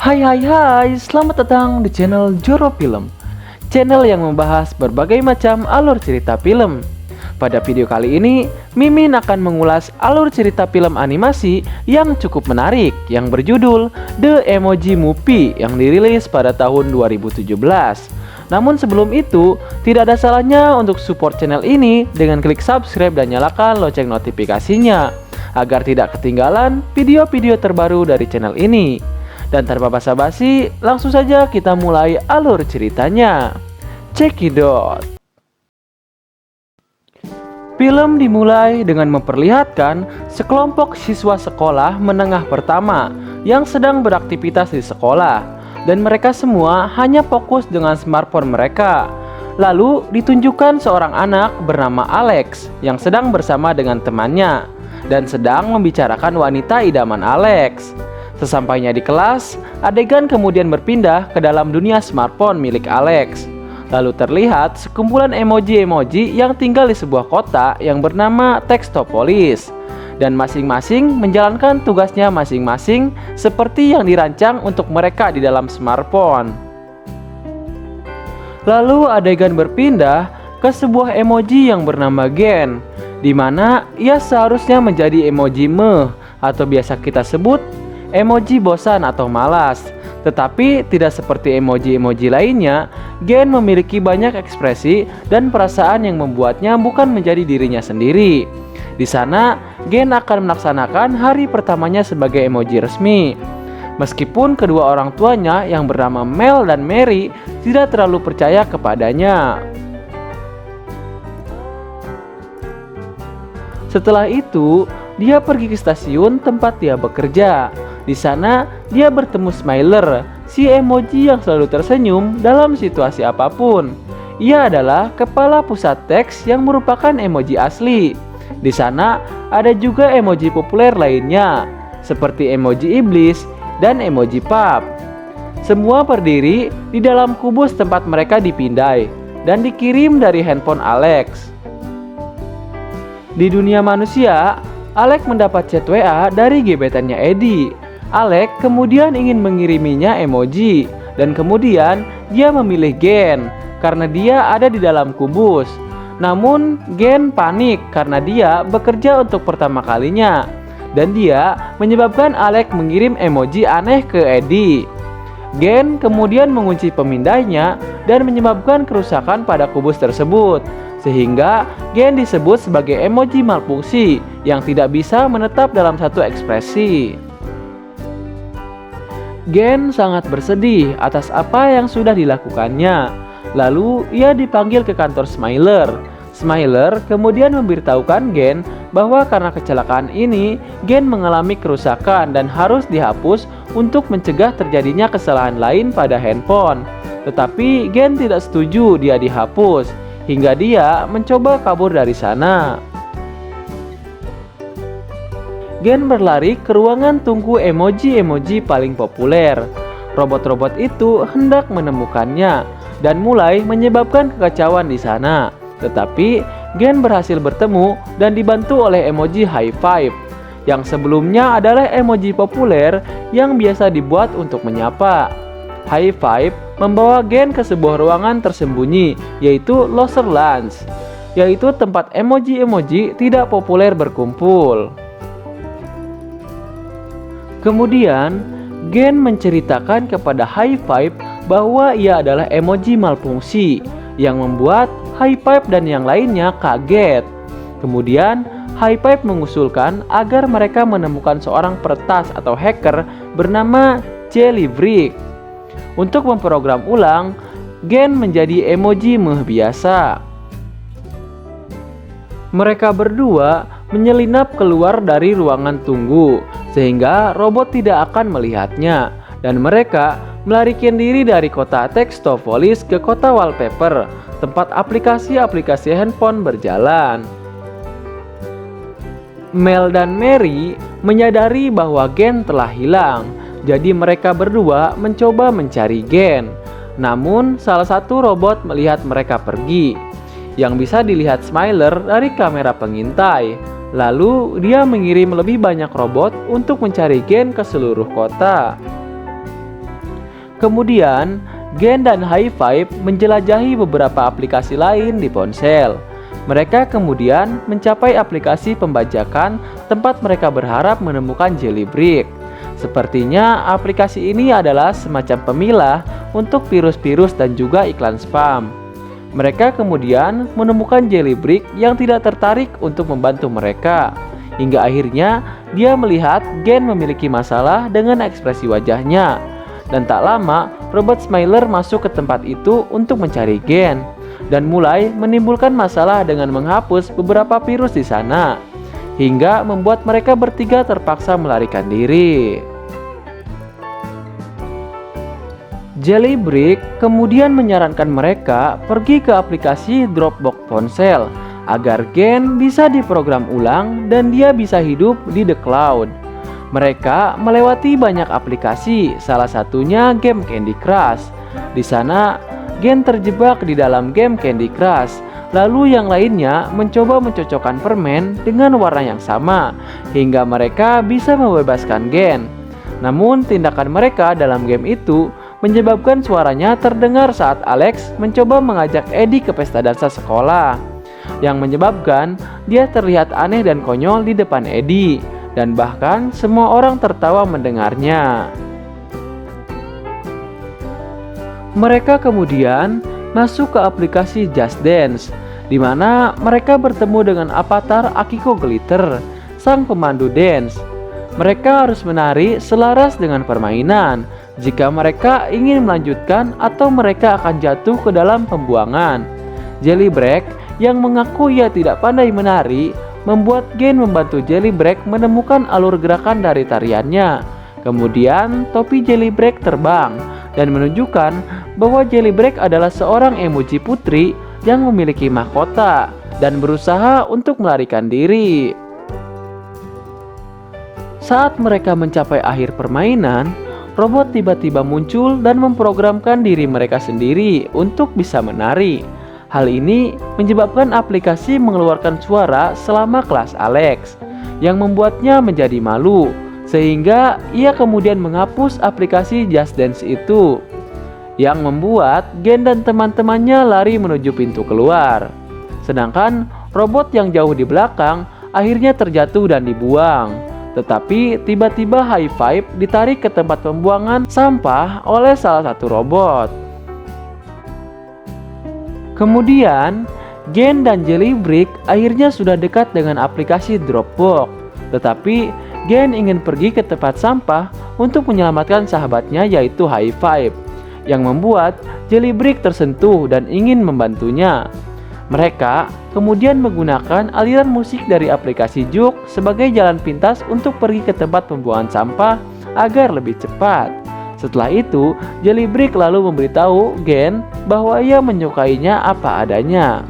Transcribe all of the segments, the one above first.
Hai, selamat datang di channel Joro Film, channel yang membahas berbagai macam alur cerita film. Pada video kali ini, Mimin akan mengulas alur cerita film animasi yang cukup menarik yang berjudul The Emoji Movie yang dirilis pada tahun 2017. Namun sebelum itu, tidak ada salahnya untuk support channel ini dengan klik subscribe dan nyalakan lonceng notifikasinya agar tidak ketinggalan video-video terbaru dari channel ini. Dan tanpa basa-basi, langsung saja kita mulai alur ceritanya. Cekidot. Film dimulai dengan memperlihatkan sekelompok siswa sekolah menengah pertama yang sedang beraktivitas di sekolah, dan mereka semua hanya fokus dengan smartphone mereka. Lalu ditunjukkan seorang anak bernama Alex yang sedang bersama dengan temannya dan sedang membicarakan wanita idaman Alex. Sesampainya di kelas, adegan kemudian berpindah ke dalam dunia smartphone milik Alex. Lalu terlihat sekumpulan emoji-emoji yang tinggal di sebuah kota yang bernama Textopolis, dan masing-masing menjalankan tugasnya masing-masing seperti yang dirancang untuk mereka di dalam smartphone. Lalu adegan berpindah ke sebuah emoji yang bernama Gen, di mana ia seharusnya menjadi emoji meh atau biasa kita sebut emoji bosan atau malas. Tetapi tidak seperti emoji-emoji lainnya, Gen memiliki banyak ekspresi dan perasaan yang membuatnya bukan menjadi dirinya sendiri. Di sana, Gen akan melaksanakan hari pertamanya sebagai emoji resmi. Meskipun kedua orang tuanya yang bernama Mel dan Mary tidak terlalu percaya kepadanya. Setelah itu, dia pergi ke stasiun tempat dia bekerja. Di sana, dia bertemu Smiler, si emoji yang selalu tersenyum dalam situasi apapun. Ia adalah kepala pusat teks yang merupakan emoji asli. Di sana, ada juga emoji populer lainnya, seperti emoji iblis dan emoji pub. Semua berdiri di dalam kubus tempat mereka dipindai dan dikirim dari handphone Alex. Di dunia manusia, Alex mendapat chat WA dari gebetannya Eddie. Alex kemudian ingin mengiriminya emoji, dan kemudian dia memilih Gen karena dia ada di dalam kubus. Namun Gen panik karena dia bekerja untuk pertama kalinya, dan dia menyebabkan Alex mengirim emoji aneh ke Eddie. Gen kemudian mengunci pemindainya dan menyebabkan kerusakan pada kubus tersebut, sehingga Gen disebut sebagai emoji malfungsi yang tidak bisa menetap dalam satu ekspresi. Gen sangat bersedih atas apa yang sudah dilakukannya. Lalu ia dipanggil ke kantor Smiler. Smiler kemudian memberitahukan Gen bahwa karena kecelakaan ini, Gen mengalami kerusakan dan harus dihapus untuk mencegah terjadinya kesalahan lain pada handphone. Tetapi Gen tidak setuju dia dihapus, hingga dia mencoba kabur dari sana. Gen berlari ke ruangan tunggu emoji-emoji paling populer. Robot-robot itu hendak menemukannya dan mulai menyebabkan kekacauan di sana. Tetapi Gen berhasil bertemu dan dibantu oleh emoji high five, yang sebelumnya adalah emoji populer yang biasa dibuat untuk menyapa. High five membawa Gen ke sebuah ruangan tersembunyi, yaitu Loser Lounge, yaitu tempat emoji-emoji tidak populer berkumpul. Kemudian, Gen menceritakan kepada High Five bahwa ia adalah emoji malfungsi yang membuat High Five dan yang lainnya kaget. Kemudian, High Five mengusulkan agar mereka menemukan seorang peretas atau hacker bernama Jellybrick untuk memprogram ulang Gen menjadi emoji meh biasa. Mereka berdua menyelinap keluar dari ruangan tunggu sehingga robot tidak akan melihatnya, dan mereka melarikan diri dari kota Textopolis ke kota Wallpaper, tempat aplikasi-aplikasi handphone berjalan. Mel dan Mary menyadari bahwa Gen telah hilang, jadi mereka berdua mencoba mencari Gen. Namun salah satu robot melihat mereka pergi, yang bisa dilihat Smiler dari kamera pengintai. Lalu dia mengirim lebih banyak robot untuk mencari Gen ke seluruh kota. Kemudian, Gen dan High Five menjelajahi beberapa aplikasi lain di ponsel. Mereka kemudian mencapai aplikasi pembajakan tempat mereka berharap menemukan Jellybrick. Sepertinya aplikasi ini adalah semacam pemilah untuk virus-virus dan juga iklan spam. Mereka kemudian menemukan Jellybrick yang tidak tertarik untuk membantu mereka. Hingga akhirnya dia melihat Gen memiliki masalah dengan ekspresi wajahnya. Dan tak lama, robot Smiler masuk ke tempat itu untuk mencari Gen dan mulai menimbulkan masalah dengan menghapus beberapa virus di sana, hingga membuat mereka bertiga terpaksa melarikan diri. Jellybrick kemudian menyarankan mereka pergi ke aplikasi Dropbox ponsel agar Gen bisa diprogram ulang dan dia bisa hidup di the cloud. Mereka melewati banyak aplikasi, salah satunya game Candy Crush. Di sana, Gen terjebak di dalam game Candy Crush. Lalu yang lainnya mencoba mencocokkan permen dengan warna yang sama, hingga mereka bisa membebaskan Gen. Namun tindakan mereka dalam game itu menyebabkan suaranya terdengar saat Alex mencoba mengajak Eddie ke pesta dansa sekolah, yang menyebabkan dia terlihat aneh dan konyol di depan Eddie. Dan bahkan semua orang tertawa mendengarnya. Mereka kemudian masuk ke aplikasi Just Dance, di mana mereka bertemu dengan avatar Akiko Glitter, sang pemandu dance. Mereka harus menari selaras dengan permainan jika mereka ingin melanjutkan atau mereka akan jatuh ke dalam pembuangan. Jellybrick yang mengaku ia tidak pandai menari membuat Gen membantu Jellybrick menemukan alur gerakan dari tariannya. Kemudian topi Jellybrick terbang dan menunjukkan bahwa Jellybrick adalah seorang emoji putri yang memiliki mahkota dan berusaha untuk melarikan diri. Saat mereka mencapai akhir permainan, robot tiba-tiba muncul dan memprogramkan diri mereka sendiri untuk bisa menari. Hal ini menyebabkan aplikasi mengeluarkan suara selama kelas Alex, yang membuatnya menjadi malu, sehingga ia kemudian menghapus aplikasi Just Dance itu, yang membuat Gen dan teman-temannya lari menuju pintu keluar. Sedangkan robot yang jauh di belakang akhirnya terjatuh dan dibuang. Tetapi tiba-tiba High Five ditarik ke tempat pembuangan sampah oleh salah satu robot. Kemudian, Gen dan Jellybrick akhirnya sudah dekat dengan aplikasi Dropbox. Tetapi, Gen ingin pergi ke tempat sampah untuk menyelamatkan sahabatnya yaitu High Five, yang membuat Jellybrick tersentuh dan ingin membantunya. Mereka kemudian menggunakan aliran musik dari aplikasi Juke sebagai jalan pintas untuk pergi ke tempat pembuangan sampah agar lebih cepat. Setelah itu, Jellybrick lalu memberitahu Gen bahwa ia menyukainya apa adanya.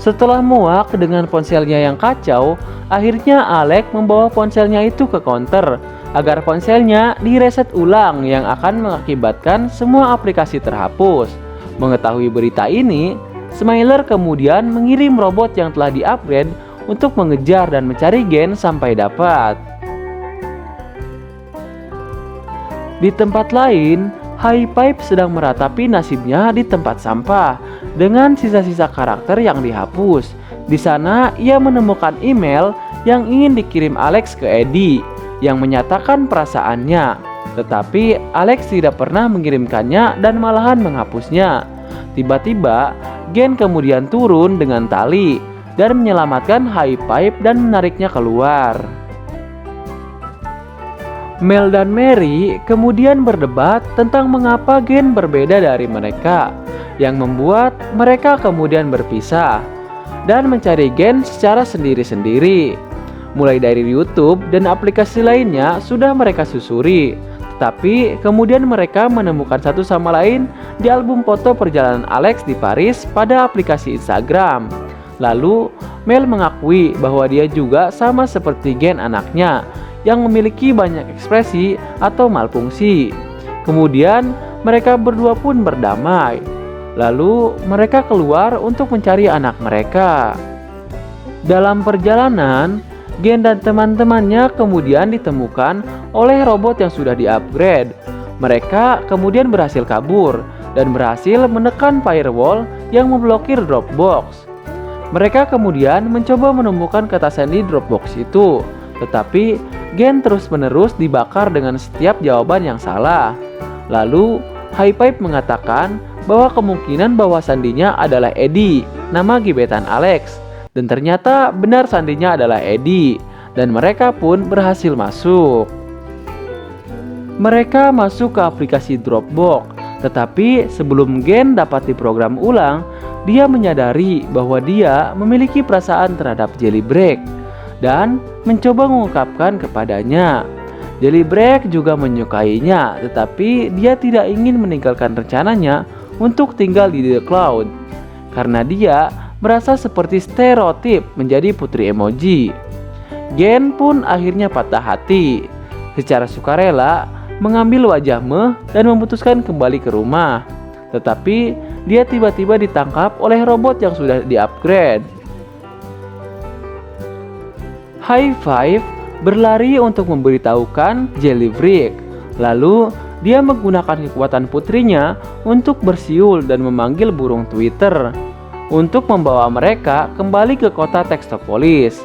Setelah muak dengan ponselnya yang kacau, akhirnya Alex membawa ponselnya itu ke counter agar ponselnya direset ulang yang akan mengakibatkan semua aplikasi terhapus. Mengetahui berita ini, Smiler kemudian mengirim robot yang telah di-upgrade untuk mengejar dan mencari Gen sampai dapat. Di tempat lain, High Five sedang meratapi nasibnya di tempat sampah dengan sisa-sisa karakter yang dihapus. Di sana, ia menemukan email yang ingin dikirim Alex ke Eddie yang menyatakan perasaannya. Tetapi Alex tidak pernah mengirimkannya dan malahan menghapusnya. Tiba-tiba, Gen kemudian turun dengan tali dan menyelamatkan High Five dan menariknya keluar. Mel dan Mary kemudian berdebat tentang mengapa Gen berbeda dari mereka, yang membuat mereka kemudian berpisah dan mencari Gen secara sendiri-sendiri. Mulai dari YouTube dan aplikasi lainnya sudah mereka susuri, tetapi kemudian mereka menemukan satu sama lain di album foto perjalanan Alex di Paris pada aplikasi Instagram. Lalu Mel mengakui bahwa dia juga sama seperti Gen anaknya, yang memiliki banyak ekspresi atau malfungsi. Kemudian mereka berdua pun berdamai. Lalu mereka keluar untuk mencari anak mereka. Dalam perjalanan, Gen dan teman-temannya kemudian ditemukan oleh robot yang sudah di-upgrade. Mereka kemudian berhasil kabur dan berhasil menekan firewall yang memblokir Dropbox. Mereka kemudian mencoba menemukan kata sandi Dropbox itu, tetapi Gen terus-menerus dibakar dengan setiap jawaban yang salah. Lalu, HighPipe mengatakan bahwa kemungkinan bahwa sandinya adalah Eddie, nama gebetan Alex. Dan ternyata benar sandinya adalah Eddie, dan mereka pun berhasil masuk. Mereka masuk ke aplikasi Dropbox, tetapi sebelum Gen dapat diprogram ulang, dia menyadari bahwa dia memiliki perasaan terhadap Jailbreak dan mencoba mengungkapkan kepadanya. Jailbreak juga menyukainya, tetapi dia tidak ingin meninggalkan rencananya untuk tinggal di The Cloud karena dia merasa seperti stereotip menjadi putri emoji. Gen pun akhirnya patah hati. Secara sukarela mengambil wajah Meh dan memutuskan kembali ke rumah. Tetapi dia tiba-tiba ditangkap oleh robot yang sudah di-upgrade. High-Five berlari untuk memberitahukan Jailbreak. Lalu dia menggunakan kekuatan putrinya untuk bersiul dan memanggil burung Twitter untuk membawa mereka kembali ke kota Textopolis.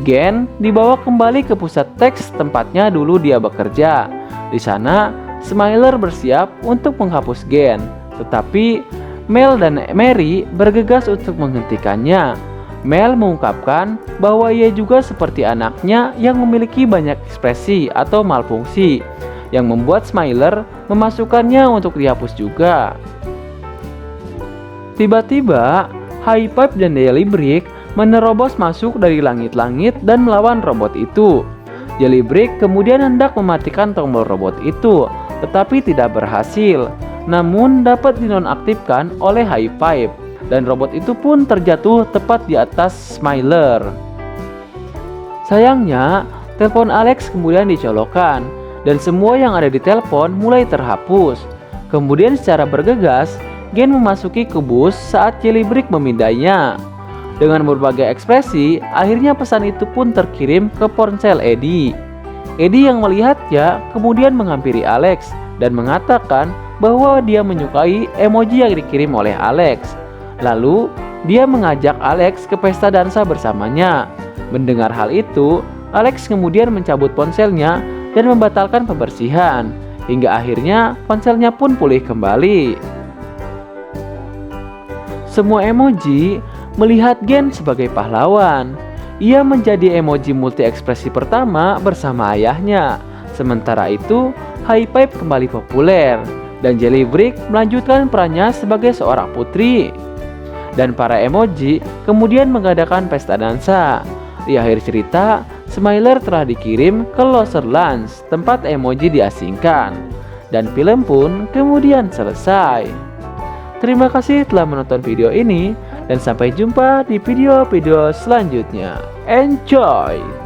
Gen dibawa kembali ke pusat teks tempatnya dulu dia bekerja. Di sana, Smiler bersiap untuk menghapus Gen, tetapi Mel dan Mary bergegas untuk menghentikannya. Mel mengungkapkan bahwa ia juga seperti anaknya yang memiliki banyak ekspresi atau malfungsi, yang membuat Smiler memasukkannya untuk dihapus juga. Tiba-tiba, HighPipe dan Jailbreak menerobos masuk dari langit-langit dan melawan robot itu. Jailbreak kemudian hendak mematikan tombol robot itu, tetapi tidak berhasil, namun dapat dinonaktifkan oleh HighPipe, dan robot itu pun terjatuh tepat di atas Smiler. Sayangnya, telepon Alex kemudian dicolokkan, dan semua yang ada di telepon mulai terhapus. Kemudian secara bergegas, Gen memasuki kubus saat Jailbreak memindainya. Dengan berbagai ekspresi, akhirnya pesan itu pun terkirim ke ponsel Eddie. Eddie yang melihatnya kemudian menghampiri Alex dan mengatakan bahwa dia menyukai emoji yang dikirim oleh Alex. Lalu, dia mengajak Alex ke pesta dansa bersamanya. Mendengar hal itu, Alex kemudian mencabut ponselnya dan membatalkan pembersihan. Hingga akhirnya ponselnya pun pulih kembali. Semua emoji melihat Gen sebagai pahlawan. Ia menjadi emoji multi-ekspresi pertama bersama ayahnya. Sementara itu, HighPipe kembali populer dan Jailbreak melanjutkan perannya sebagai seorang putri. Dan para emoji kemudian mengadakan pesta dansa. Di akhir cerita, Smiler telah dikirim ke Loserlands, tempat emoji diasingkan. Dan film pun kemudian selesai. Terima kasih telah menonton video ini, dan sampai jumpa di video-video selanjutnya. Enjoy!